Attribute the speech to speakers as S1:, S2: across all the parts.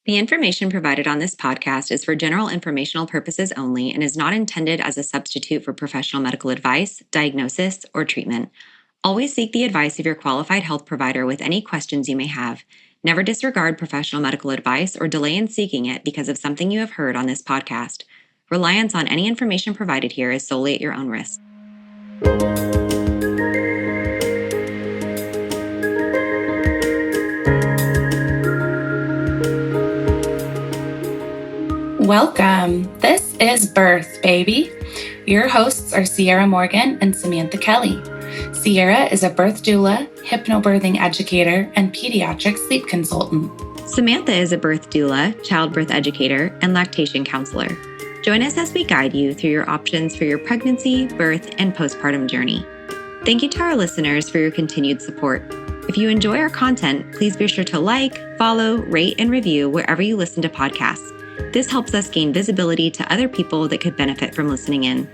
S1: The information provided on this podcast is for general informational purposes only and is not intended as a substitute for professional medical advice, diagnosis, or treatment. Always seek the advice of your qualified health provider with any questions you may have. Never disregard professional medical advice or delay in seeking it because of something you have heard on this podcast. Reliance on any information provided here is solely at your own risk.
S2: Welcome. This is Birth, Baby. Your hosts are Ciarra Morgan and Samantha Kelly. Ciarra is a birth doula, hypnobirthing educator, and pediatric sleep consultant.
S1: Samantha is a birth doula, childbirth educator, and lactation counselor. Join us as we guide you through your options for your pregnancy, birth, and postpartum journey. Thank you to our listeners for your continued support. If you enjoy our content, please be sure to like, follow, rate, and review wherever you listen to podcasts. This helps us gain visibility to other people that could benefit from listening in.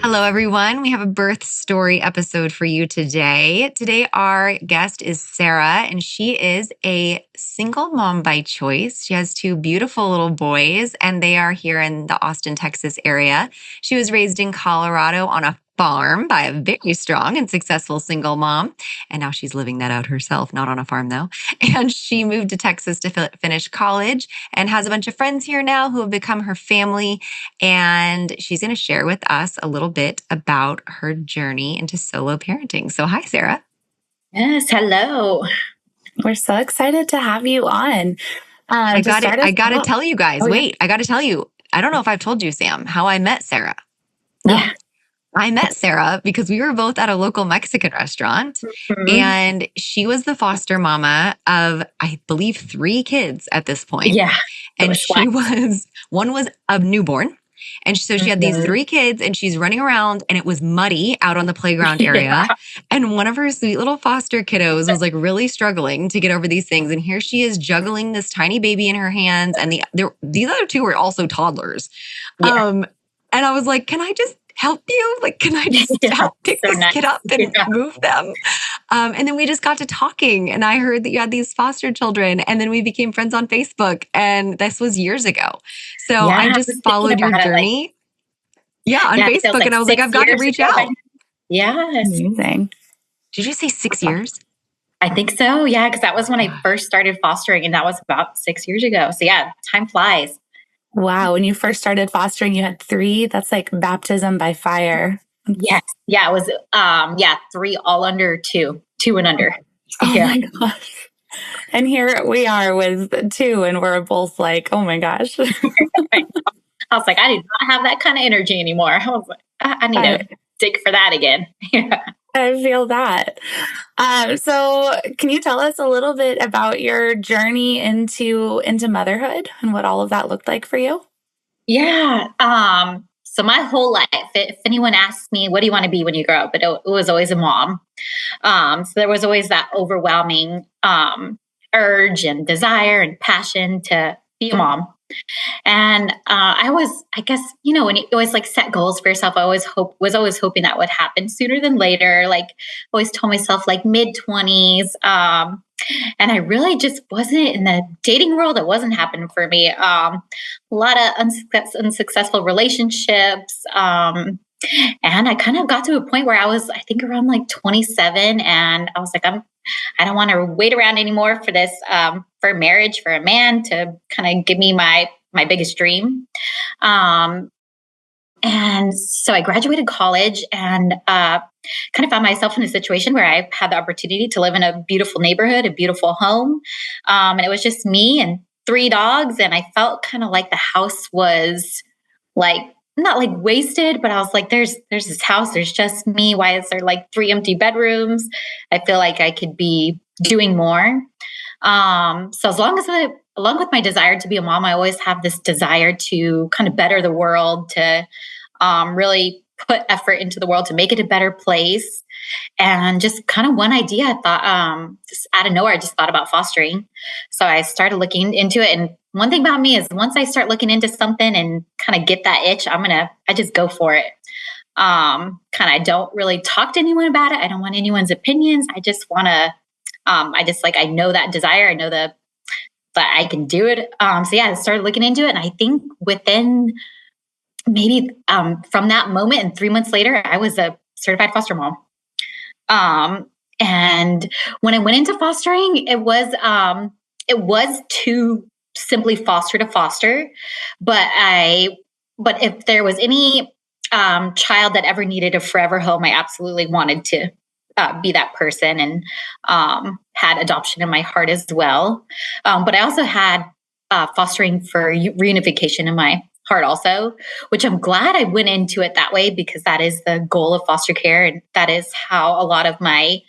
S1: Hello, everyone. We have a birth story episode for you today. Today, our guest is Ciarra, and she is a single mom by choice. She has two beautiful little boys, and they are here in the Austin, Texas area. She was raised in Colorado on a farm by a very strong and successful single mom. And now she's living that out herself, not on a farm though. And she moved to Texas to finish college and has a bunch of friends here now who have become her family. And she's going to share with us a little bit about her journey into solo parenting. So hi, Ciarra.
S3: Yes, hello.
S2: We're so excited to have you on.
S1: I got to tell you guys, I got to tell you, I don't know if I've told you, Sam, how I met Ciarra.
S3: Yeah.
S1: I met Ciarra because we were both at a local Mexican restaurant, and she was the foster mama of, I believe, 3 kids at this point.
S3: Yeah.
S1: And one was a newborn. And so she had these 3 kids, and she's running around, and it was muddy out on the playground area. Yeah. And one of her sweet little foster kiddos was like really struggling to get over these things. And here she is juggling this tiny baby in her hands. And these other 2 were also toddlers. Yeah. And I was like, can I just help you? Like, can I just help pick this kid up and move them? And then we just got to talking, and I heard that you had these foster children, and then we became friends on Facebook, and this was years ago. So I just followed your journey. On Facebook, and I was like, I've got to reach out.
S3: Yes.
S2: Amazing.
S1: Did you say 6 years?
S3: I think so. Yeah. Because that was when I first started fostering, and that was about 6 years ago. So yeah, time flies.
S2: Wow. When you first started fostering, you had 3. That's like baptism by fire.
S3: Yes. Yeah. It was, 3 all under 2 and under.
S2: Oh my gosh. And here we are with 2, and we're both like, oh my gosh.
S3: I was like, I do not have that kind of energy anymore. I was like, I need to dig for that again. Yeah.
S2: I feel that. So can you tell us a little bit about your journey into motherhood and what all of that looked like for you?
S3: Yeah. So my whole life, if anyone asks me, what do you want to be when you grow up? It was always a mom. So there was always that overwhelming urge and desire and passion to be a mom. And I guess, when you always like set goals for yourself, I was always hoping that would happen sooner than later. Like always told myself like mid-20s. And I really just wasn't in the dating world. It wasn't happening for me. A lot of unsuccessful relationships. And I kind of got to a point where I was, I think around like 27, and I was like, I don't want to wait around anymore for this, for marriage, for a man to kind of give me my biggest dream. And so I graduated college and kind of found myself in a situation where I had the opportunity to live in a beautiful neighborhood, a beautiful home. And it was just me and 3 dogs. And I felt kind of like the house was like, not like wasted, but I was like, there's this house, there's just me. Why is there like 3 empty bedrooms? I feel like I could be doing more. So along with my desire to be a mom, I always have this desire to kind of better the world, to really put effort into the world to make it a better place. And just kind of one idea, I thought, just out of nowhere, I just thought about fostering. So I started looking into it. And one thing about me is once I start looking into something and kind of get that itch, I just go for it. Kind of don't really talk to anyone about it. I don't want anyone's opinions. I just want to, I know that desire. I know that I can do it. So yeah, I started looking into it. And I think within maybe from that moment and 3 months later, I was a certified foster mom. And when I went into fostering, it was too simply foster to foster, but if there was any child that ever needed a forever home, I absolutely wanted to be that person, and had adoption in my heart as well. But I also had fostering for reunification in my heart also, which I'm glad I went into it that way, because that is the goal of foster care, and that is how a lot of my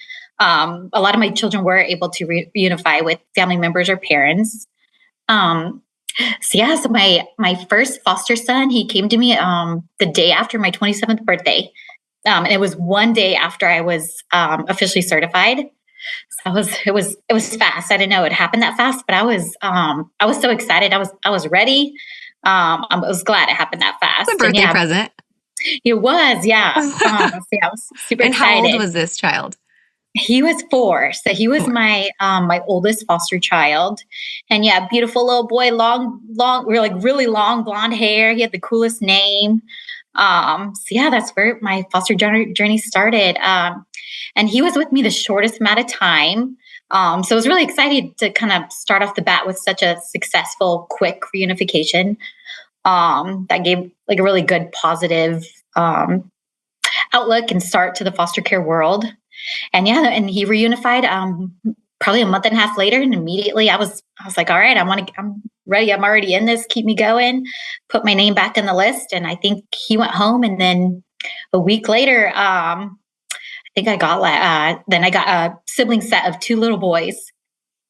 S3: children were able to reunify with family members or parents. So my first foster son, he came to me the day after my 27th birthday. And it was one day after I was officially certified. So it was fast. I didn't know it happened that fast, but I was so excited. I was ready. I was glad it happened that fast.
S1: It's a birthday present.
S3: It was, yeah. So I was super
S1: and
S3: excited.
S1: How old was this child?
S3: He was 4. So he was my oldest foster child. And yeah, beautiful little boy, long, really long blonde hair. He had the coolest name. So yeah, that's where my foster journey started. And he was with me the shortest amount of time. So I was really excited to kind of start off the bat with such a successful, quick reunification. That gave like a really good positive outlook and start to the foster care world. And yeah, and he reunified probably a month and a half later, and immediately I was like, all right, I'm ready. I'm already in this. Keep me going. Put my name back in the list. And I think he went home, and then a week later, I think I got a sibling set of 2 little boys.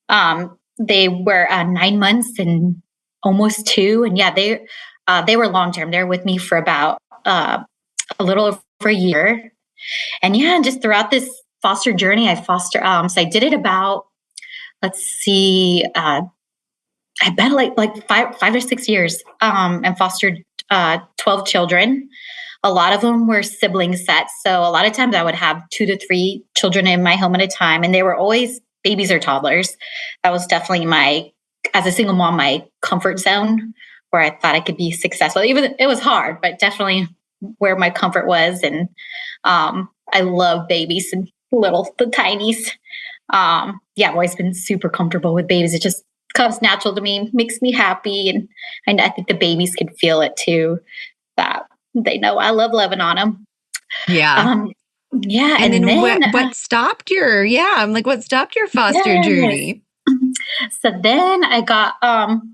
S3: They were 9 months and almost 2, and yeah, they were long term. They were with me for about a little over a year. And yeah, and just throughout this foster journey, so I did it about, let's see, I bet like 5 or 6 years, and fostered 12 children. A lot of them were sibling sets. So a lot of times I would have 2 to 3 children in my home at a time, and they were always babies or toddlers. That was definitely as a single mom, my comfort zone, where I thought I could be successful. Even it was hard, but definitely where my comfort was. And I love babies and the tinies. Yeah, I've always been super comfortable with babies. It just comes natural to me, makes me happy. And I think the babies can feel it too, that they know I love loving on them.
S1: Yeah.
S3: Yeah.
S1: And then what stopped your foster journey?
S3: So then I got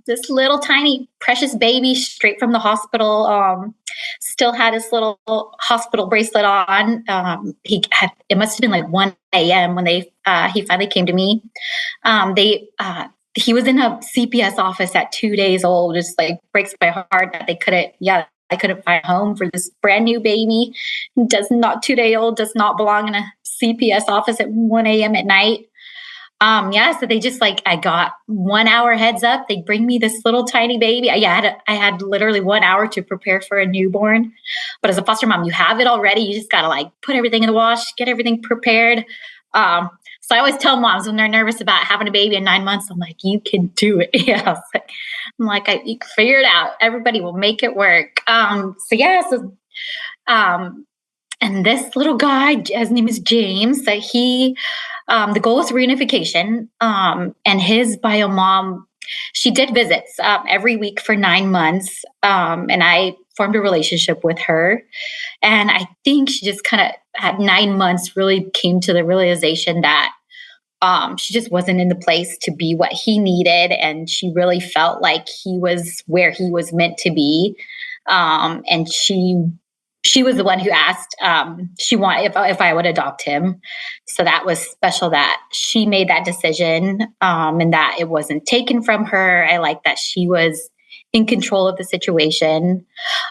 S3: this little tiny precious baby straight from the hospital. Still had his little hospital bracelet on. It must have been like 1 a.m. when he finally came to me. He was in a CPS office at 2 days old. Just like breaks my heart that I couldn't find a home for this brand new baby. 2 day old, does not belong in a CPS office at 1 a.m. at night. So they just I got 1 hour heads up. They bring me this little tiny baby. I had literally 1 hour to prepare for a newborn. But as a foster mom, you have it already. You just got to put everything in the wash, get everything prepared. So I always tell moms when they're nervous about having a baby in 9 months, I'm like, you can do it. Yeah. You can figure it out. Everybody will make it work. And this little guy, his name is James, that the goal was reunification. And his bio mom, she did visits every week for 9 months. And I formed a relationship with her. And I think she just kind of at 9 months really came to the realization that she just wasn't in the place to be what he needed. And she really felt like he was where he was meant to be. And she was the one who asked she wanted if I would adopt him. So that was special that she made that decision, and that it wasn't taken from her. I like that she was in control of the situation.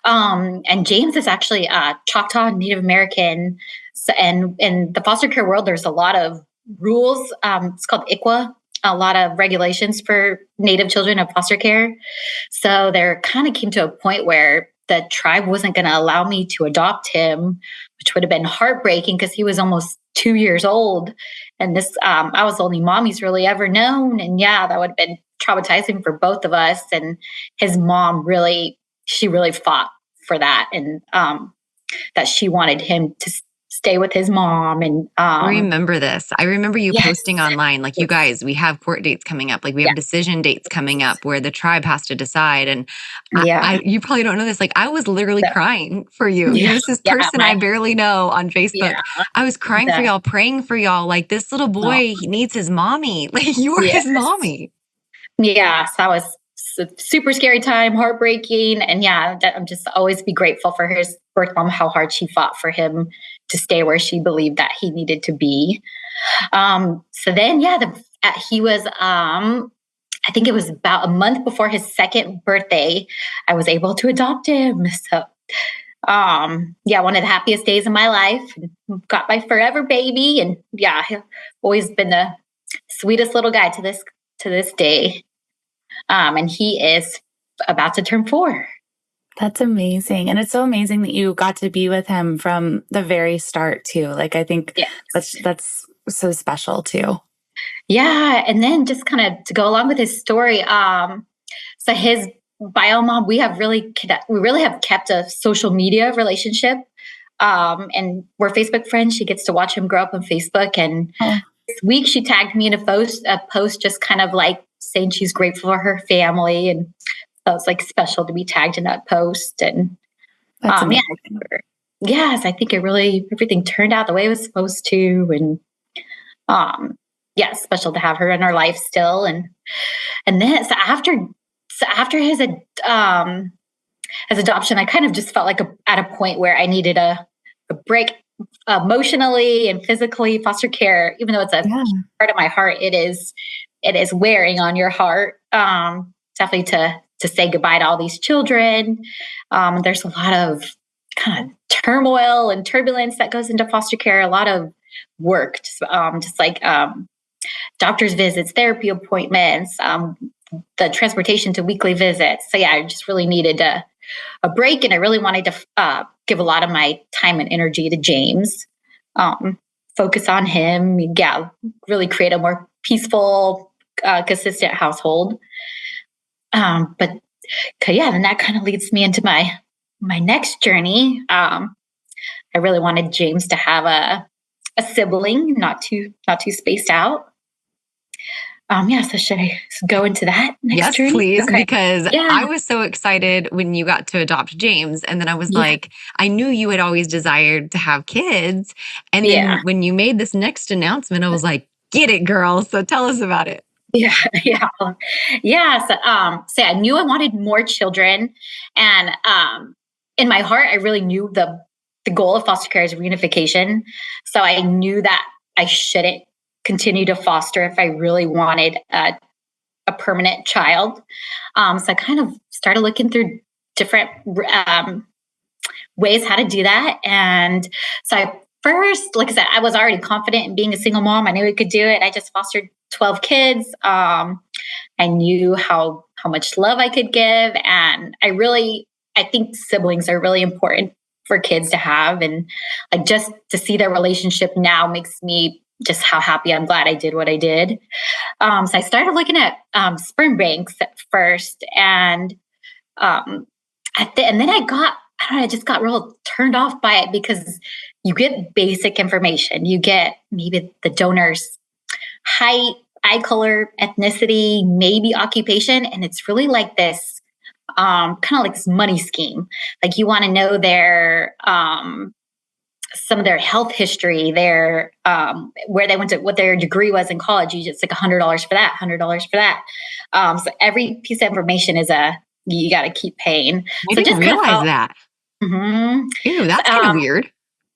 S3: And James is actually Choctaw Native American. So, and in the foster care world, there's a lot of rules. It's called ICWA, a lot of regulations for Native children of foster care. So there kind of came to a point where the tribe wasn't going to allow me to adopt him, which would have been heartbreaking because he was almost 2 years old. And this, I was the only mom he's really ever known. And yeah, that would have been traumatizing for both of us. And his mom she really fought for that. And that she wanted him to stay with his mom. And
S1: I remember this. I remember you
S3: yes.
S1: posting online, like, you guys, we have court dates coming up. Like, we have decision dates coming up where the tribe has to decide. And you probably don't know this. Like, I was literally crying for you.
S3: Yeah.
S1: There's this person I barely know on Facebook. I was crying for y'all, praying for y'all. Like, this little boy, he needs his mommy. Like, you were his mommy.
S3: Yeah. So that was a super scary time, heartbreaking. And yeah, I'm just always be grateful for his birth mom, how hard she fought for him to stay where she believed that he needed to be. So then, he was, I think it was about a month before his second birthday, I was able to adopt him. So, one of the happiest days of my life. Got my forever baby. And yeah, he's always been the sweetest little guy to this day. And he is about to turn 4.
S2: That's amazing. And it's so amazing that you got to be with him from the very start too. Like, I think that's so special too.
S3: Yeah. And then just kind of to go along with his story. So his bio mom, we really have kept a social media relationship. And we're Facebook friends. She gets to watch him grow up on Facebook. And this week she tagged me in a post just kind of like saying she's grateful for her family. And so it's like special to be tagged in that post. And yes, I think everything turned out the way it was supposed to. And special to have her in our life still. And then after his adoption, I kind of just felt like at a point where I needed a break emotionally and physically. Foster care, even though it's a part of my heart, it is wearing on your heart. Definitely to say goodbye to all these children. There's a lot of kind of turmoil and turbulence that goes into foster care. A lot of work, just like doctor's visits, therapy appointments, the transportation to weekly visits. So yeah, I just really needed a break, and I really wanted to give a lot of my time and energy to James. Focus on him. Really create a more peaceful, consistent household. Then that kind of leads me into my next journey. I really wanted James to have a sibling, not too spaced out. So should I go into that next journey?
S1: Yes, please, because I was so excited when you got to adopt James. And then I was like, I knew you had always desired to have kids. And then when you made this next announcement, I was like, get it, girl. So tell us about it.
S3: Yeah. So I knew I wanted more children. And in my heart, I really knew the goal of foster care is reunification. So I knew that I shouldn't continue to foster if I really wanted a permanent child. So I kind of started looking through different ways how to do that. And so like I said, I was already confident in being a single mom. I knew I could do it. I just fostered 12 kids. I knew how much love I could give. And I think siblings are really important for kids to have. And like just to see their relationship now makes me just how happy I'm glad I did what I did. So I started looking at sperm banks at first. And and then I just got real turned off by it because you get basic information. You get maybe the donor's height, eye color, ethnicity, maybe occupation. And it's really like this, kind of like this money scheme. Like you want to know their, some of their health history, their, where they went to, what their degree was in college. You just like $100 for that, $100 for that. So every piece of information is you got to keep paying.
S1: I didn't realize that.
S3: Mm-hmm.
S1: Ew, that's kind of weird.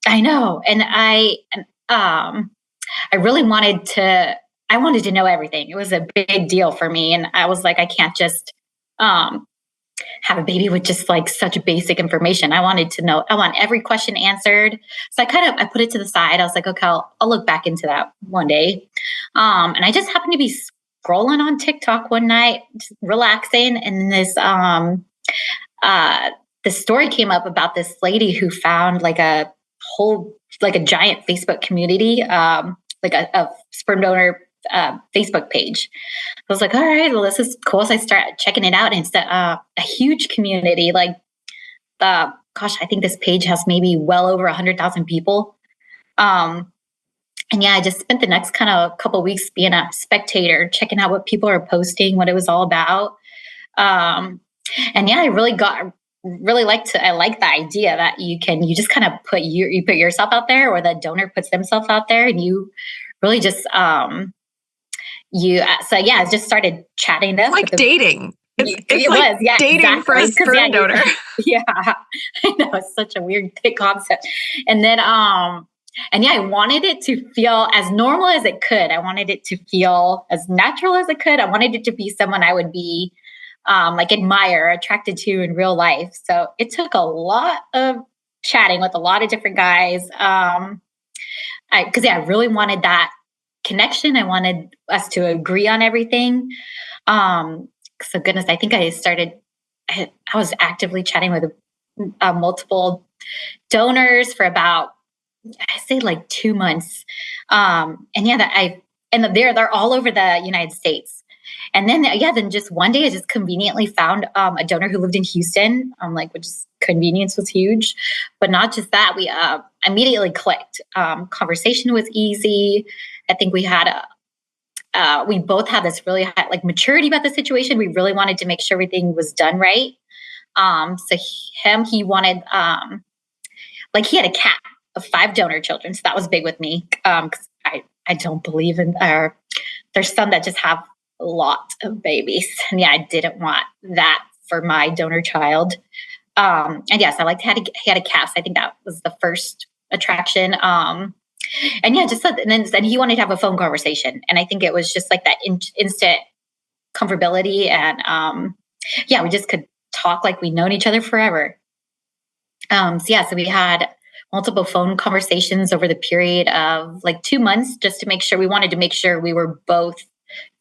S3: I know. And I really wanted to know everything. It was a big deal for me. And I was like, I can't just have a baby with just like such basic information. I wanted to know, I want every question answered. So I put it to the side. I was like, okay, I'll look back into that one day. And I just happened to be scrolling on TikTok one night, just relaxing. And this the story came up about this lady who found like a giant Facebook community, like a sperm donor Facebook page. I was like, all right, well, this is cool. So I started checking it out, and it's a huge community. Like, gosh, I think this page has maybe well over 100,000 people. And yeah, I just spent the next kind of couple of weeks being a spectator, checking out what people are posting, what it was all about. And yeah, I I like the idea that you just kind of put yourself out there, or the donor puts themselves out there, and you really just, so yeah, I just started chatting them.
S1: It's like dating. It's
S3: like
S1: was, yeah, dating exactly. For a sperm donor.
S3: Yeah, I know, it's such a weird concept. And then, and yeah, I wanted it to feel as normal as it could. I wanted it to feel as natural as it could. I wanted it to be someone I would be like admire, attracted to in real life. So it took a lot of chatting with a lot of different guys. I really wanted that connection. I wanted us to agree on everything. So goodness, I think I was actively chatting with multiple donors for about, I say like 2 months. And yeah, they're all over the United States. And then, then just one day I just conveniently found a donor who lived in Houston, which is convenience was huge, but not just that, we immediately clicked. Conversation was easy. I think we both had this really high, maturity about the situation. We really wanted to make sure everything was done right. So he wanted, he had a cap of 5 donor children. So that was big with me. Cause I don't believe in, there's some that just have a lot of babies. And yeah, I didn't want that for my donor child. And yes, I liked he had a cap. I think that was the first attraction. And yeah, and then he wanted to have a phone conversation. And I think it was just like that instant comfortability. And we just could talk like we'd known each other forever. So we had multiple phone conversations over the period of 2 months, just to make sure we were both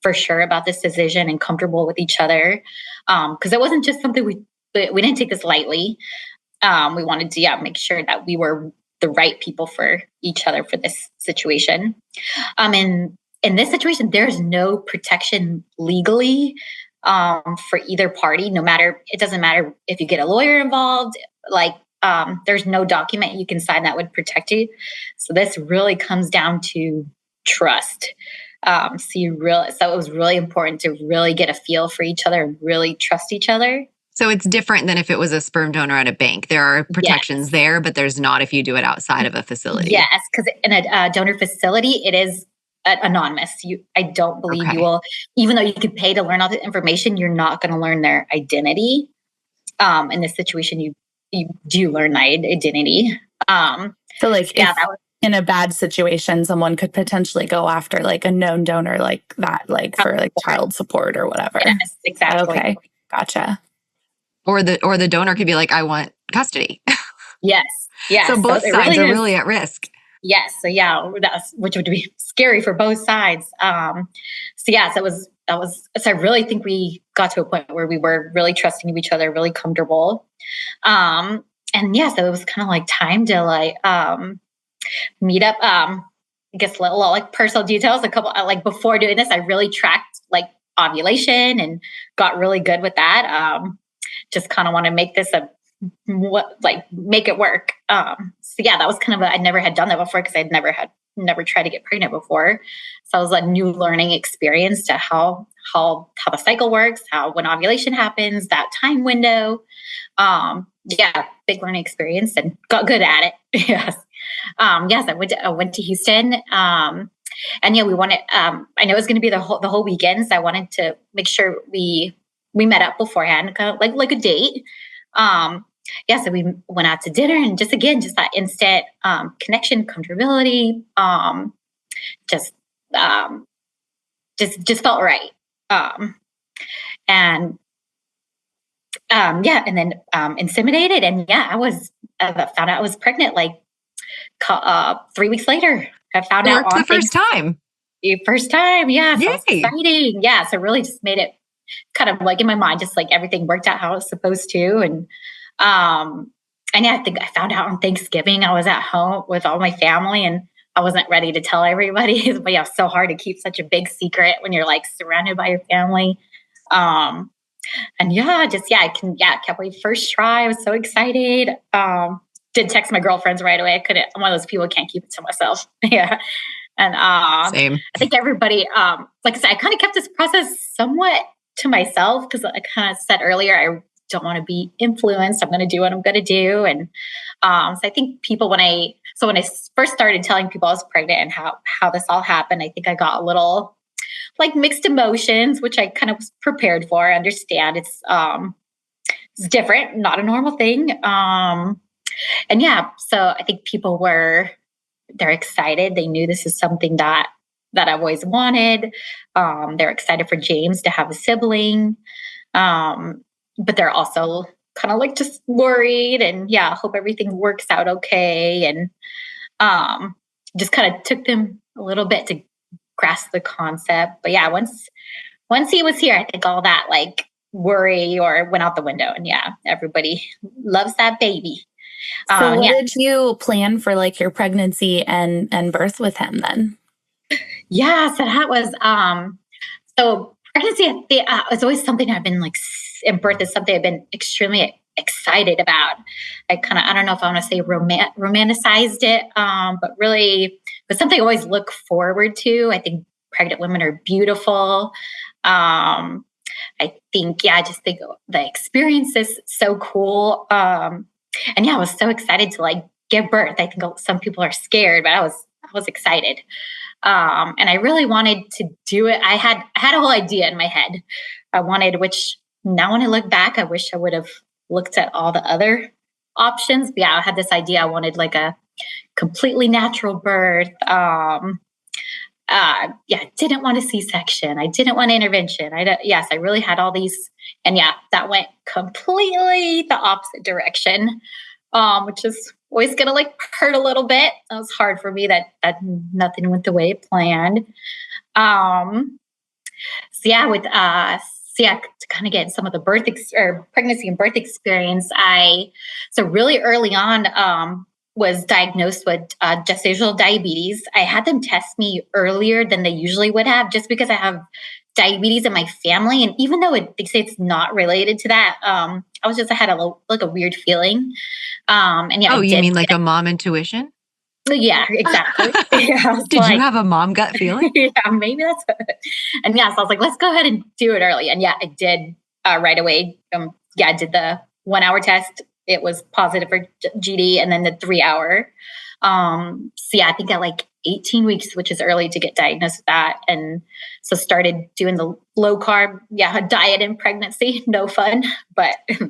S3: for sure about this decision and comfortable with each other. Because it wasn't just something we didn't take this lightly. We wanted to make sure that we were the right people for each other for this situation. And in this situation, there's no protection legally for either party. It doesn't matter if you get a lawyer involved. There's no document you can sign that would protect you. So this really comes down to trust. So it was really important to really get a feel for each other and really trust each other.
S1: So it's different than if it was a sperm donor at a bank. There are protections there, but there's not if you do it outside of a facility.
S3: Yes, because in a donor facility, it is anonymous. I don't believe you will, even though you could pay to learn all the information, you're not going to learn their identity. In this situation, you do learn my identity.
S2: In a bad situation, someone could potentially go after a known donor like that, for child support or whatever.
S3: Yes, exactly.
S2: Okay, gotcha.
S1: Or the donor could be like, I want custody.
S3: Yes. Yeah.
S1: So both sides are really at risk.
S3: Yes. So yeah, which would be scary for both sides. So I really think we got to a point where we were really trusting each other, really comfortable. So it was kind of time to meet up. I guess a little personal details. A couple before doing this, I really tracked ovulation and got really good with that. Just kind of want to make this make it work. That was kind of I never had done that before because I'd never tried to get pregnant before. So it was a new learning experience to how the cycle works, when ovulation happens, that time window. Big learning experience and got good at it. Yes. I went to Houston. We wanted, I know it was going to be the whole weekend. So I wanted to make sure we met up beforehand, kind of like a date. So we went out to dinner and just that instant connection, comfortability, just felt right. And then inseminated, and I found out I was pregnant 3 weeks later. I found out
S1: the first time.
S3: First time, yeah. So
S1: Yay.
S3: Exciting. Yeah. So really just made it kind of in my mind, just everything worked out how it was supposed to. And And yeah, I think I found out on Thanksgiving. I was at home with all my family and I wasn't ready to tell everybody. But yeah, it's so hard to keep such a big secret when you're like surrounded by your family. And yeah, kept my first try. I was so excited. Did text my girlfriends right away. I couldn't, I'm one of those people who can't keep it to myself. Yeah. And
S1: Same.
S3: I think everybody, like I said, I kind of kept this process somewhat to myself because I kind of said earlier, I don't want to be influenced. I'm going to do what I'm going to do. And so I think people, when I first started telling people I was pregnant and how this all happened, I think I got a little like mixed emotions, which I kind of was prepared for. I understand it's different, not a normal thing. And yeah, so I think people they're excited. They knew this is something that I've always wanted. They're excited for James to have a sibling. But they're also kind of like just worried and yeah, hope everything works out okay. And just kind of took them a little bit to grasp the concept. But yeah, once he was here, I think all that like worry or went out the window. And yeah, everybody loves that baby.
S2: So what did you plan for like your pregnancy and birth with him then?
S3: Yeah, so that was so pregnancy is always something I've been like, and birth is something I've been extremely excited about. I don't know if I want to say romanticized it, but really was something I always look forward to. I think pregnant women are beautiful. I think, I just think the experience is so cool. And yeah, I was so excited to like give birth. I think some people are scared, but I was excited. And I really wanted to do it. I had a whole idea in my head. I wanted, which now when I look back, I wish I would have looked at all the other options. But yeah, I had this idea. I wanted like a completely natural birth. Didn't want a C-section. I didn't want intervention. I really had all these, and yeah, that went completely the opposite direction, which is always gonna like hurt a little bit. That was hard for me that nothing went the way it planned. To kind of get some of the pregnancy and birth experience, so really early on was diagnosed with gestational diabetes. I had them test me earlier than they usually would have, just because I have diabetes in my family. And even though they say it's not related to that, I had a weird feeling.
S1: You mean like a mom intuition?
S3: Yeah, exactly. Yeah,
S1: Did you have a mom gut feeling?
S3: Yeah, maybe that's it. And yeah, so I was like, let's go ahead and do it early. And yeah, I did right away. I did the 1 hour test. It was positive for GD, and then the 3 hour. I think at like 18 weeks, which is early to get diagnosed with that. And so started doing the low carb, diet in pregnancy, no fun. But so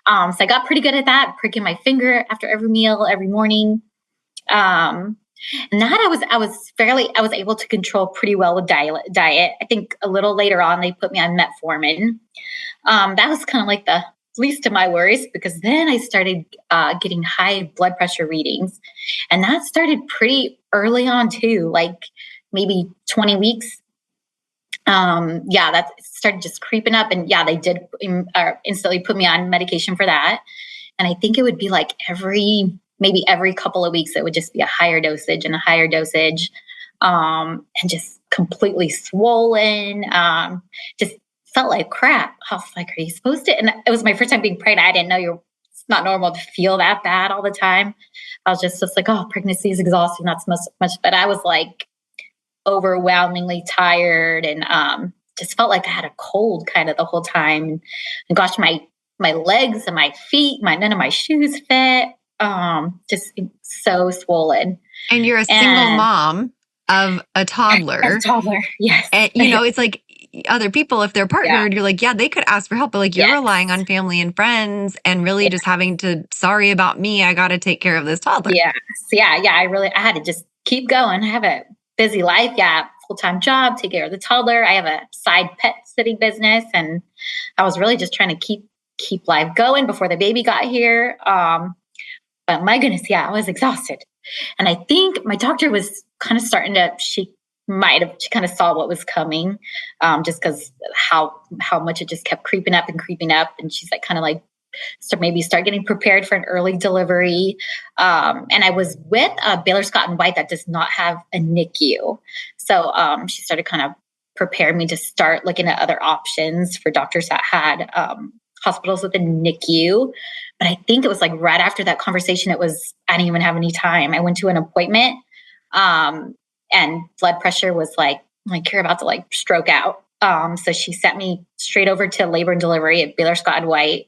S3: I got pretty good at that, pricking my finger after every meal, every morning. And that I was able to control pretty well with diet. I think a little later on, they put me on metformin. That was kind of like the least of my worries, because then I started getting high blood pressure readings, and that started pretty early on too, like maybe 20 weeks. That started just creeping up, and they did instantly put me on medication for that. And I think it would be like maybe every couple of weeks, it would just be a higher dosage and a higher dosage, and just completely swollen. Just felt like crap. I was like, are you supposed to? And it was my first time being pregnant. I didn't know it's not normal to feel that bad all the time. I was just like, oh, pregnancy is exhausting. Not so much. But I was like overwhelmingly tired, and just felt like I had a cold kind of the whole time. And gosh, my legs and my feet, none of my shoes fit. Just so swollen.
S1: And you're a single mom of a toddler.
S3: A toddler, yes.
S1: And it's like other people, if they're partnered, you're like, they could ask for help, but like you're relying on family and friends, and really just having to, sorry about me, I got to take care of this toddler.
S3: Yeah. I had to just keep going. I have a busy life. Yeah. Full-time job, take care of the toddler. I have a side pet sitting business, and I was really just trying to keep life going before the baby got here. But my goodness, I was exhausted. And I think my doctor was kind of starting to, she kind of saw what was coming, just because how much it just kept creeping up. And she's like, kind of like maybe start getting prepared for an early delivery. And I was with Baylor Scott and White that does not have a NICU. So she started kind of preparing me to start looking at other options for doctors that had hospitals with a NICU. But I think it was like right after that conversation, I didn't even have any time. I went to an appointment and blood pressure was like you're about to like stroke out. So she sent me straight over to labor and delivery at Baylor Scott and White.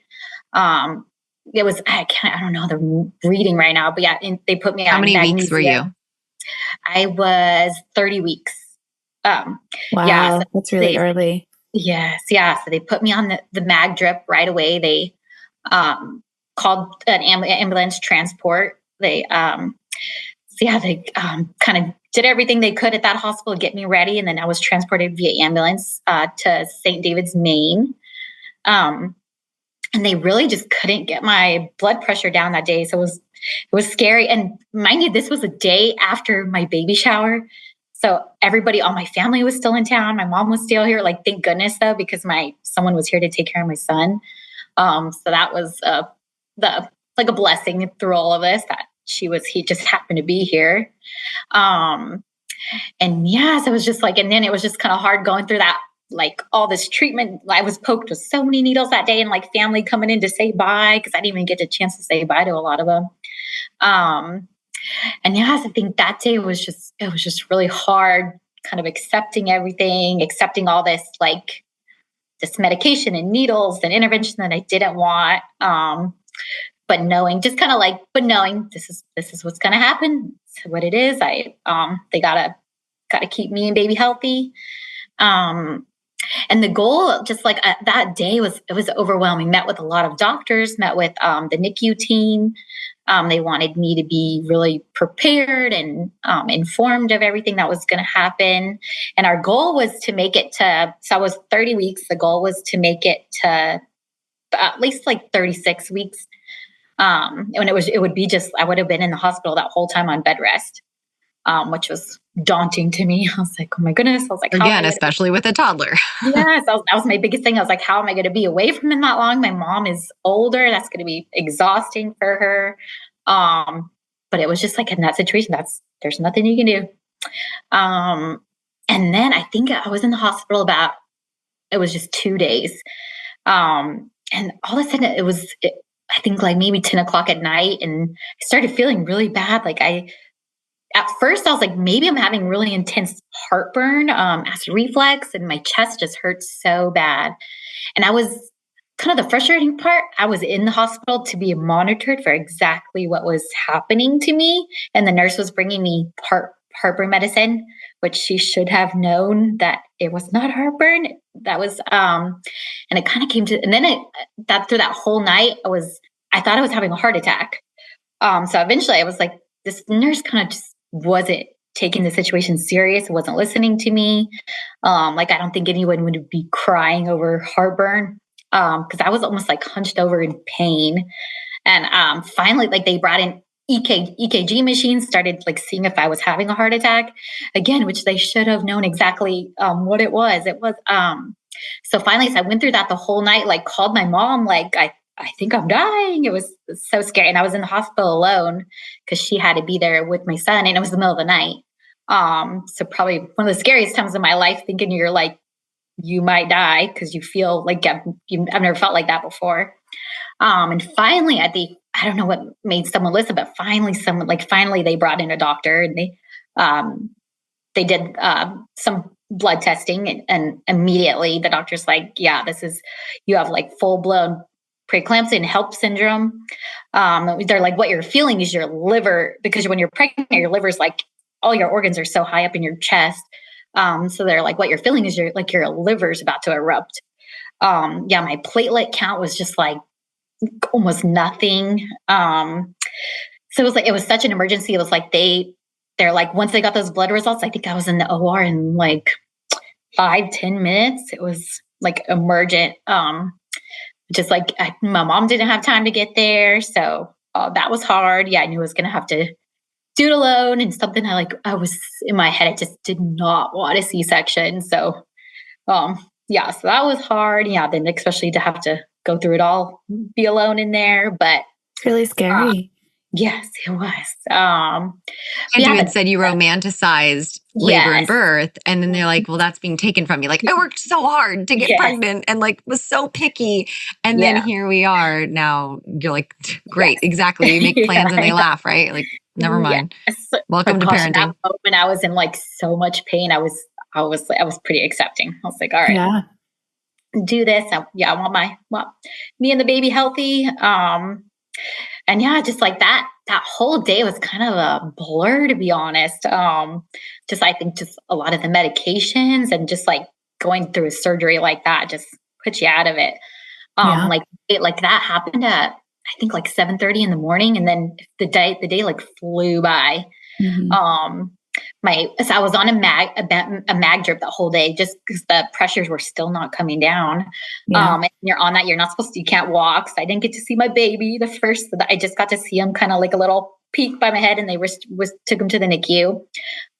S3: It was, I don't know the reading right now, but yeah, they put me on.
S1: How many weeks were you?
S3: I was 30 weeks.
S2: Wow,
S3: yeah, so
S2: that's really early.
S3: Yes. Yeah. So they put me on the mag drip right away. They called an ambulance transport. They kind of did everything they could at that hospital to get me ready. And then I was transported via ambulance to St. David's, Maine. And they really just couldn't get my blood pressure down that day. So it was scary. And mind you, this was a day after my baby shower. So all my family was still in town. My mom was still here. Like, thank goodness though, because someone was here to take care of my son. So that was a blessing through all of this that he just happened to be here. And yes, it was just like, and then it was just kind of hard going through that, like all this treatment. I was poked with so many needles that day, and like family coming in to say bye, because I didn't even get a chance to say bye to a lot of them. And yes, I think that day was just really hard, kind of accepting everything, accepting all this, like this medication and needles and intervention that I didn't want. But knowing this is what's going to happen. It's what it is. They gotta keep me and baby healthy. And the goal, just like that day, was overwhelming. Met with a lot of doctors, met with the NICU team. They wanted me to be really prepared and informed of everything that was going to happen. And our goal was to make it so I was 30 weeks. The goal was to make it to at least like 36 weeks. And it would be just, I would have been in the hospital that whole time on bed rest, which was daunting to me. I was like, oh my goodness. I was like,
S1: again, especially with a toddler.
S3: Yes, that was my biggest thing. I was like, how am I going to be away from him that long? My mom is older. That's going to be exhausting for her. But it was just like, in that situation, there's nothing you can do. And then I think I was in the hospital it was just 2 days. And all of a sudden I think like maybe 10 o'clock at night, and I started feeling really bad. Like at first I was like, maybe I'm having really intense heartburn, acid reflux, and my chest just hurts so bad. And I was kind of the frustrating part. I was in the hospital to be monitored for exactly what was happening to me. And the nurse was bringing me heartburn medicine, which she should have known that it was not heartburn. That was, and it kind of came to, and then through that whole night, I thought I was having a heart attack. So eventually I was like, this nurse kind of just wasn't taking the situation serious, wasn't listening to me. Like, I don't think anyone would be crying over heartburn. Because I was almost like hunched over in pain. And finally, like, they brought in EKG machines, started like seeing if I was having a heart attack again, which they should have known exactly what it was. So finally, so I went through that the whole night, like called my mom, like, I think I'm dying. It was so scary. And I was in the hospital alone because she had to be there with my son, and it was the middle of the night. So probably one of the scariest times in my life, thinking you're like, you might die, because you feel like I've never felt like that before. And finally, I don't know what made someone listen, but finally they brought in a doctor, and they did some blood testing, and immediately the doctor's like, yeah, you have like full blown preeclampsia and HELLP syndrome. They're like, what you're feeling is your liver, because when you're pregnant, your liver's like, all your organs are so high up in your chest. So they're like, what you're feeling is your liver's about to erupt. My platelet count was just like almost nothing. So it was such an emergency. It was like they're like, once they got those blood results, I think I was in the OR in like 5-10 minutes. It was like emergent. Just like my mom didn't have time to get there. So that was hard. Yeah, I knew I was going to have to do it alone, and something I was in my head, I just did not want a C-section. So, so that was hard. Yeah. Then especially to have to go through it all, be alone in there. But
S2: It's really scary.
S3: yes, it was.
S1: And you had said you romanticized labor and birth, and then they're like, well, that's being taken from you. Like, I worked so hard to get pregnant and like was so picky. And then here we are now. You're like, great, exactly. We make plans and they laugh, right? Like, never mind. Welcome to parenting.
S3: When I was in like so much pain, I was pretty accepting. I was like, all right, do this. I want me and the baby healthy. And just like that whole day was kind of a blur, to be honest. I think just a lot of the medications and just like going through a surgery like that just puts you out of it. Like that happened at, I think like 7:30 in the morning. And then the day like flew by. Mm-hmm. So I was on a mag drip the whole day just because the pressures were still not coming down. And you're on that, you can't walk. So I didn't get to see my baby I just got to see him kind of like a little peek by my head, and they took him to the NICU.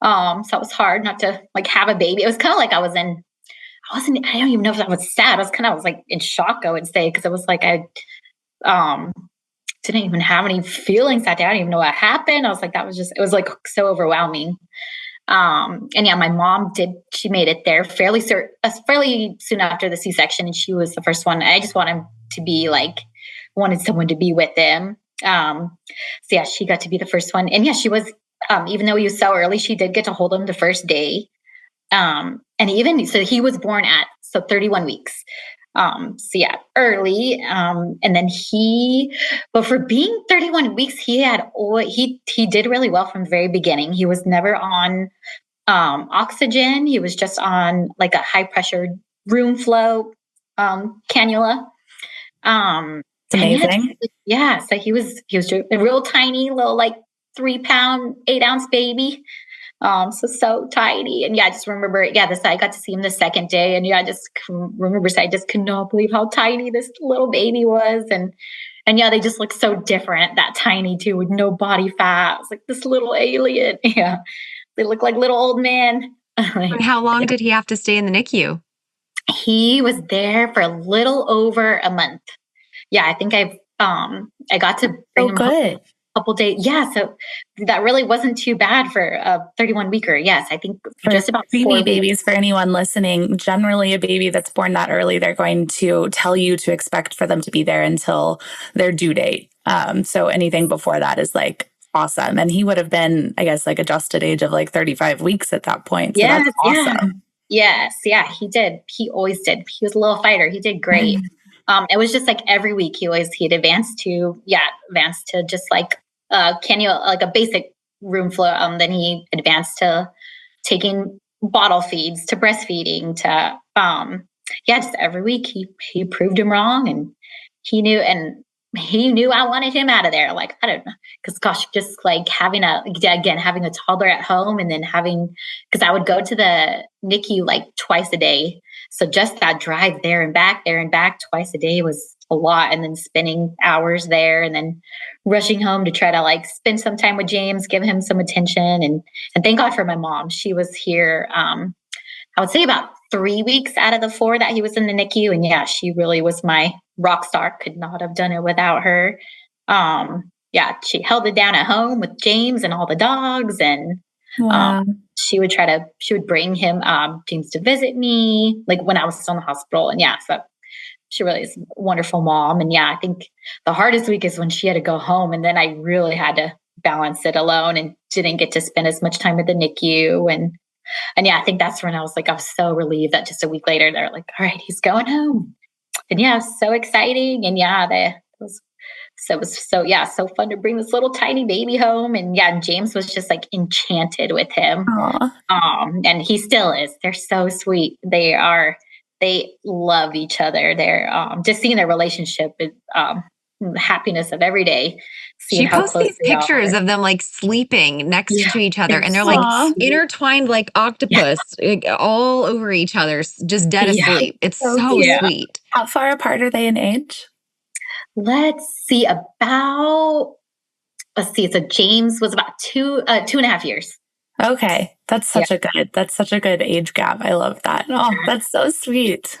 S3: So it was hard not to like have a baby. It was kind of like I don't even know if I was sad. I was like in shock, I would say, because it was like I didn't even have any feelings that day. I didn't even know what happened. I was like, it was like so overwhelming. My mom she made it there fairly soon after the C-section, and she was the first one. I just wanted someone to be with them. She got to be the first one. And she was, even though he was so early, she did get to hold him the first day. He was born at 31 weeks. Early. And then but for being 31 weeks, he did really well from the very beginning. He was never on oxygen. He was just on like a high pressure room flow cannula.
S2: It's amazing.
S3: So he was a real tiny little like 3-pound, 8-ounce baby. So tiny. And I just remember, I got to see him the second day. And I just remember, I just could not believe how tiny this little baby was. And they just look so different, that tiny too, with no body fat. It's like this little alien. Yeah. They look like little old man.
S1: And how long did he have to stay in the NICU?
S3: He was there for a little over a month. I think I got to bring him home. Couple days. So that really wasn't too bad for a 31-weeker. Yes, I think
S2: for
S3: just about
S2: preemie babies, for anyone listening, generally a baby that's born that early, they're going to tell you to expect for them to be there until their due date. So anything before that is like awesome. And he would have been, I guess, like adjusted age of like 35 weeks at that point. So that's awesome.
S3: Yes. Yeah, he did. He always did. He was a little fighter. He did great. It was just like every week he'd advance to just like cannula, like a basic room flow. Then he advanced to taking bottle feeds, to breastfeeding, to just every week he proved him wrong, and he knew I wanted him out of there. Like, I don't know, because gosh, just like having a toddler at home, and then because I would go to the NICU like twice a day. So just that drive there and back twice a day was a lot. And then spending hours there, and then rushing home to try to like spend some time with James, give him some attention. And thank God for my mom. She was here, I would say about 3 weeks out of the 4 that he was in the NICU. And she really was my rock star. Could not have done it without her. She held it down at home with James and all the dogs. And she would bring him, James, to visit me, like when I was still in the hospital. And so she really is a wonderful mom. And I think the hardest week is when she had to go home, and then I really had to balance it alone and didn't get to spend as much time at the NICU. And I think that's when I was so relieved that just a week later, they're like, all right, he's going home. And it was so exciting. And it was so fun to bring this little tiny baby home. And James was just like enchanted with him. And he still is. They're so sweet. They love each other. They're just seeing their relationship is happiness of every day.
S1: She posts these pictures of them like sleeping next to each other, and they're like intertwined like octopus, like, all over each other, just dead asleep. It's so sweet.
S2: How far apart are they in age?
S3: Let's see. So James was about 2.5 years.
S2: Okay. That's such a good age gap. I love that. Oh, that's so sweet.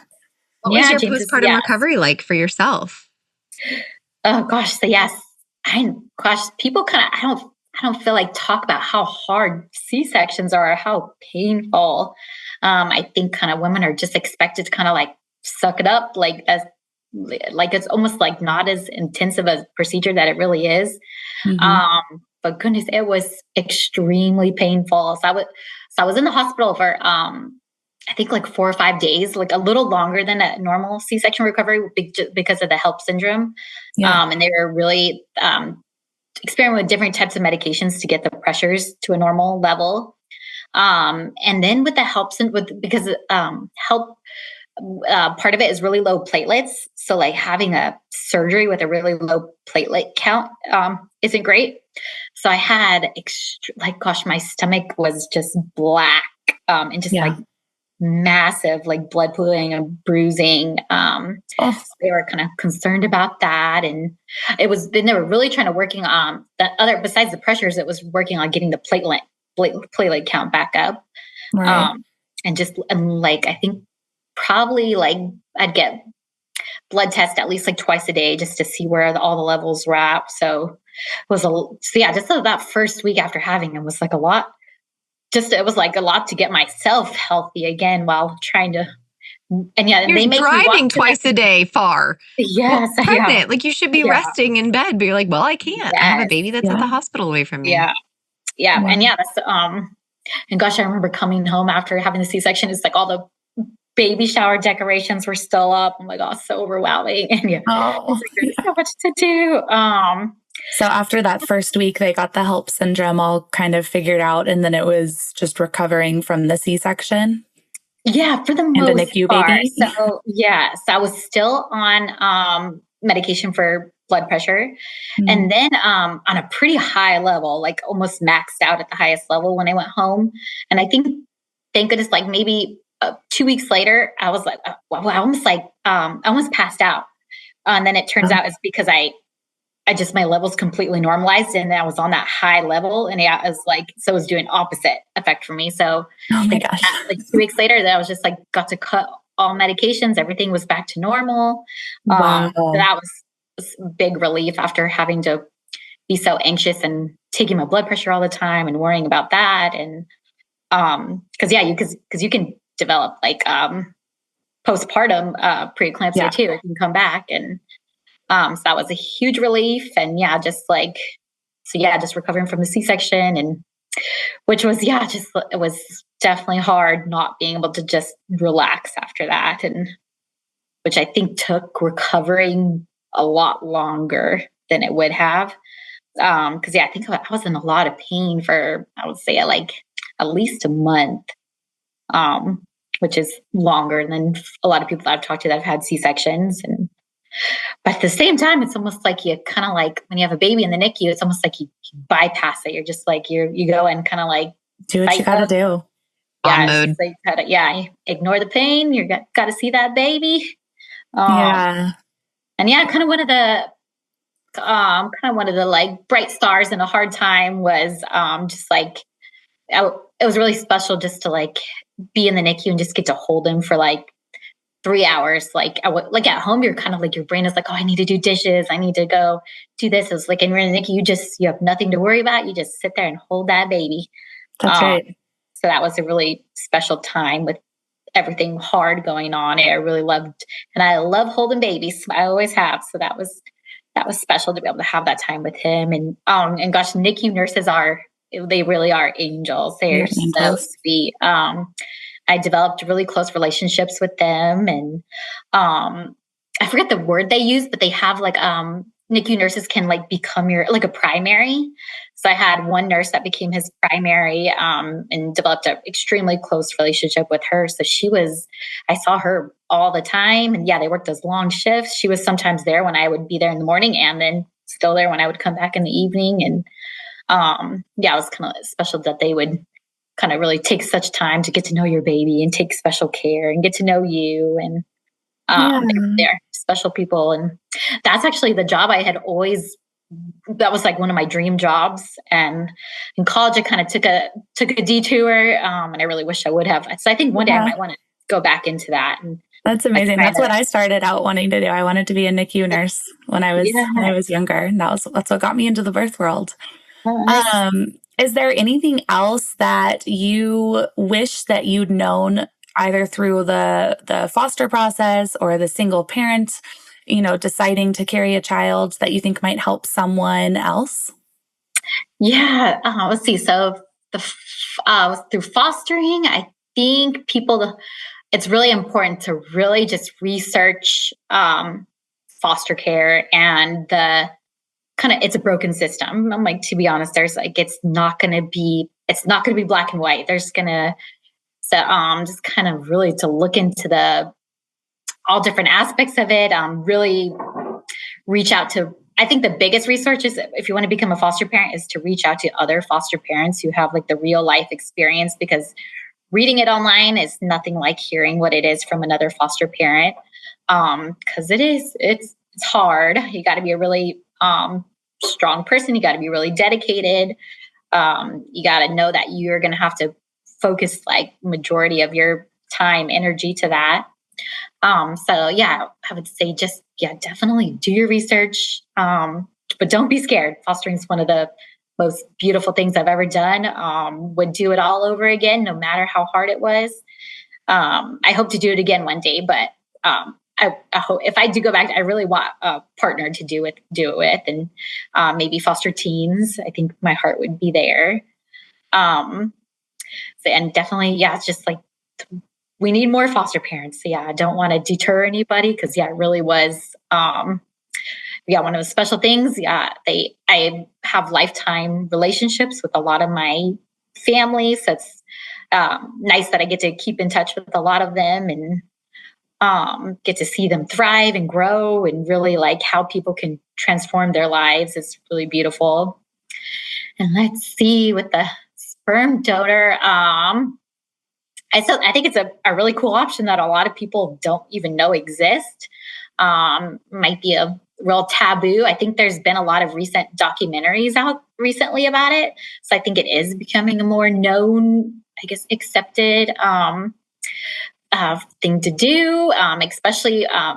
S1: What was your
S3: James is,
S1: postpartum recovery like for yourself?
S3: Oh gosh. So yes, people kind of, I don't feel like talk about how hard C-sections are, how painful. I think kind of women are just expected to kind of like suck it up, like it's almost like not as intensive a procedure that it really is. But goodness, it was extremely painful. So I was in the hospital for I think like 4 or 5 days, like a little longer than a normal C-section recovery because of the HELP syndrome. And they were really experimenting with different types of medications to get the pressures to a normal level. And then with the HELP, because HELP, part of it is really low platelets. So like having a surgery with a really low platelet count isn't great. So I had my stomach was just black and just like massive like blood pooling and bruising. So they were kind of concerned about that. And they were really trying to working on besides the pressures, it was working on getting the platelet count back up.
S2: Right.
S3: And like, I think probably like I'd get blood test at least like twice a day just to see where all the levels were at. So just that first week after having him was like a lot. It was like a lot to get myself healthy again while trying to. And
S1: you're
S3: they make
S1: driving twice a day far.
S3: Yes,
S1: pregnant. Like you should be resting in bed, but you're like, well, I can't. I have a baby that's at the hospital away from me.
S3: Yeah. Wow. And that's and gosh, I remember coming home after having the C-section. It's like all the baby shower decorations were still up. Oh my gosh, so overwhelming. And there's so much to do.
S2: So after that first week, they got the HELP syndrome all kind of figured out, and then it was just recovering from the C-section.
S3: Yeah, for the
S2: and
S3: most
S2: a NICU
S3: part.
S2: baby.
S3: So yes, I was still on medication for blood pressure, and then on a pretty high level, like almost maxed out at the highest level when I went home. And I think, thank goodness, like maybe 2 weeks later, I was like, I almost passed out. And then it turns out it's because my levels completely normalized and I was on that high level and I was like, so it was doing opposite effect for me. So like 2 weeks later, that I was just like, got to cut all medications. Everything was back to normal.
S2: Wow.
S3: So that was a big relief after having to be so anxious and taking my blood pressure all the time and worrying about that. And because you can develop like postpartum preeclampsia too. It can come back, and so that was a huge relief. And just recovering from the C-section, and which was it was definitely hard not being able to just relax after that, and which I think took recovering a lot longer than it would have. Because I think I was in a lot of pain for, I would say, like at least a month, which is longer than a lot of people that I've talked to that have had C-sections. But at the same time, it's almost like you kind of like when you have a baby in the NICU, it's almost like you bypass it. You're just like, you go and kind of like
S2: do what you got to do.
S1: Yeah,
S3: you ignore the pain. You got to see that baby. And kind of one of the like bright stars in a hard time was just like it was really special just to like be in the NICU and just get to hold him for like 3 hours. Like at home, you're kind of like your brain is like, oh, I need to do dishes. I need to go do this. It's like in the NICU, you have nothing to worry about. You just sit there and hold that baby.
S2: That's right.
S3: So that was a really special time with everything hard going on. I really loved, and I love holding babies. I always have. So that was special to be able to have that time with him. And gosh, NICU nurses they really are angels. They're so sweet. I developed really close relationships with them, and I forget the word they use, but they have like NICU nurses can like become a primary. So I had one nurse that became his primary, and developed an extremely close relationship with her. So I saw her all the time, and they worked those long shifts. She was sometimes there when I would be there in the morning, and then still there when I would come back in the evening. And it was kind of special that they would kind of really take such time to get to know your baby and take special care and get to know you. And they're special people. And that's actually the job I had that was like one of my dream jobs. And in college, I kind of took a detour, and I really wish I would have. So I think one day I might want to go back into that. And
S2: That's amazing. That's what I started out wanting to do. I wanted to be a NICU nurse when I was younger. And that's what got me into the birth world. Is there anything else that you wish that you'd known either through the foster process or the single parent, deciding to carry a child that you think might help someone else?
S3: Yeah. Let's see. So through fostering, I think it's really important to really just research foster care and it's a broken system. I'm like, to be honest, it's not going to be black and white. Just kind of really to look into all different aspects of it. Really reach out to, I think the biggest research is, if you want to become a foster parent, is to reach out to other foster parents who have like the real life experience, because reading it online is nothing like hearing what it is from another foster parent. Because it's hard. You got to be a really strong person. You got to be really dedicated. You got to know that you're going to have to focus like majority of your time, energy to that. So yeah, I would say definitely do your research. But don't be scared. Fostering is one of the most beautiful things I've ever done. Would do it all over again, no matter how hard it was. I hope to do it again one day, but I hope if I do go back, I really want a partner to do it with, and maybe foster teens. I think my heart would be there. And definitely, it's just like we need more foster parents. So, I don't want to deter anybody, because it really was. One of the special things. I have lifetime relationships with a lot of my family, so it's nice that I get to keep in touch with a lot of them and get to see them thrive and grow, and really like how people can transform their lives. It's really beautiful. And let's see, with the sperm donor, I think it's a really cool option that a lot of people don't even know exist. Might be a real taboo. I think there's been a lot of recent documentaries out recently about it. So I think it is becoming a more known, accepted thing to do. Especially, I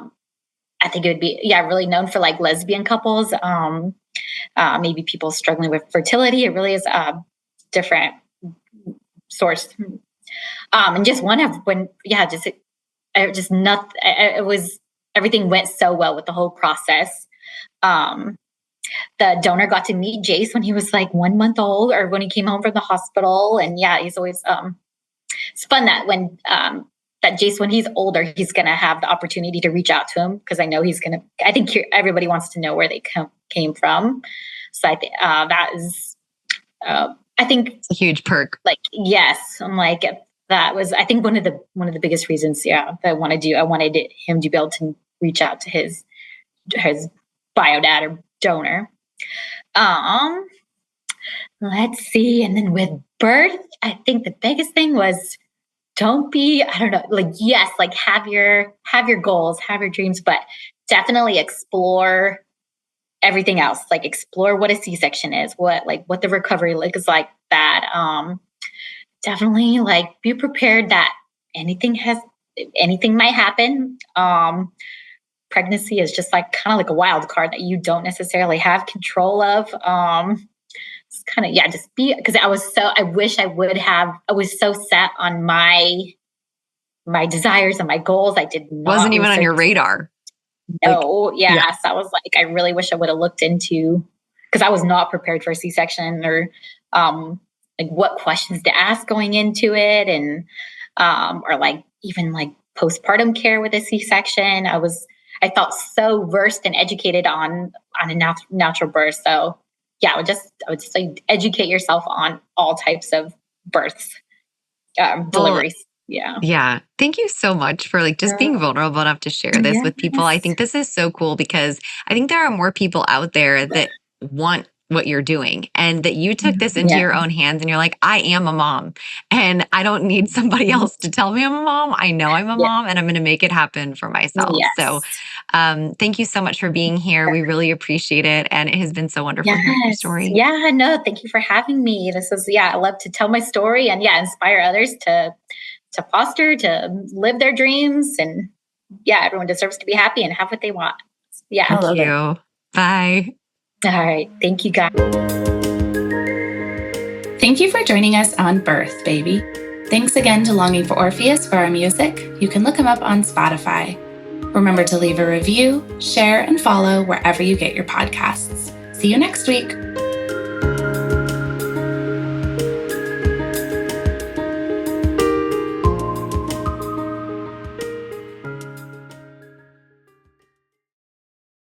S3: think it would be, really known for like lesbian couples, maybe people struggling with fertility. It really is a different source. And just everything went so well with the whole process. The donor got to meet Jace when he was like 1 month old, or when he came home from the hospital. And he's always, it's fun that when, that Jace, when he's older, he's going to have the opportunity to reach out to him, because I know I think everybody wants to know where they came from. So I think that is, I think
S1: it's a huge perk.
S3: Like, yes, I'm like, that was, I think one of the biggest reasons, that I wanted him to be able to reach out to his bio dad or donor. Let's see. And then with birth, I think the biggest thing was, don't be, I don't know, like, yes, like have your goals, have your dreams, but definitely explore everything else. Like explore what a C-section is, what the recovery is like that. Definitely like be prepared that anything might happen. Pregnancy is just like kind of like a wild card that you don't necessarily have control of. It's kind of, just be, because I was so set on my desires and my goals. I did not.
S1: Wasn't even on your radar.
S3: No. So I was like, I really wish I would have looked into, because I was not prepared for a C-section, or like what questions to ask going into it, and or like even like postpartum care with a C-section. I felt so versed and educated on a natural birth. So I would just like educate yourself on all types of births, deliveries.
S1: Yeah. Thank you so much for like just being vulnerable enough to share this with people. I think this is so cool, because I think there are more people out there that want what you're doing, and that you took this into your own hands, and you're like, I am a mom, and I don't need somebody else to tell me I'm a mom. I know I'm a mom, and I'm going to make it happen for myself. So thank you so much for being here. We really appreciate it. And it has been so wonderful hearing your story.
S3: Yeah, no, thank you for having me. This is, I love to tell my story and inspire others to foster, to live their dreams. And yeah, everyone deserves to be happy and have what they want. Yeah.
S1: Thank you. Bye.
S3: All right. Thank you, guys.
S2: Thank you for joining us on Birth, Baby. Thanks again to Longing for Orpheus for our music. You can look him up on Spotify. Remember to leave a review, share, and follow wherever you get your podcasts. See you next week.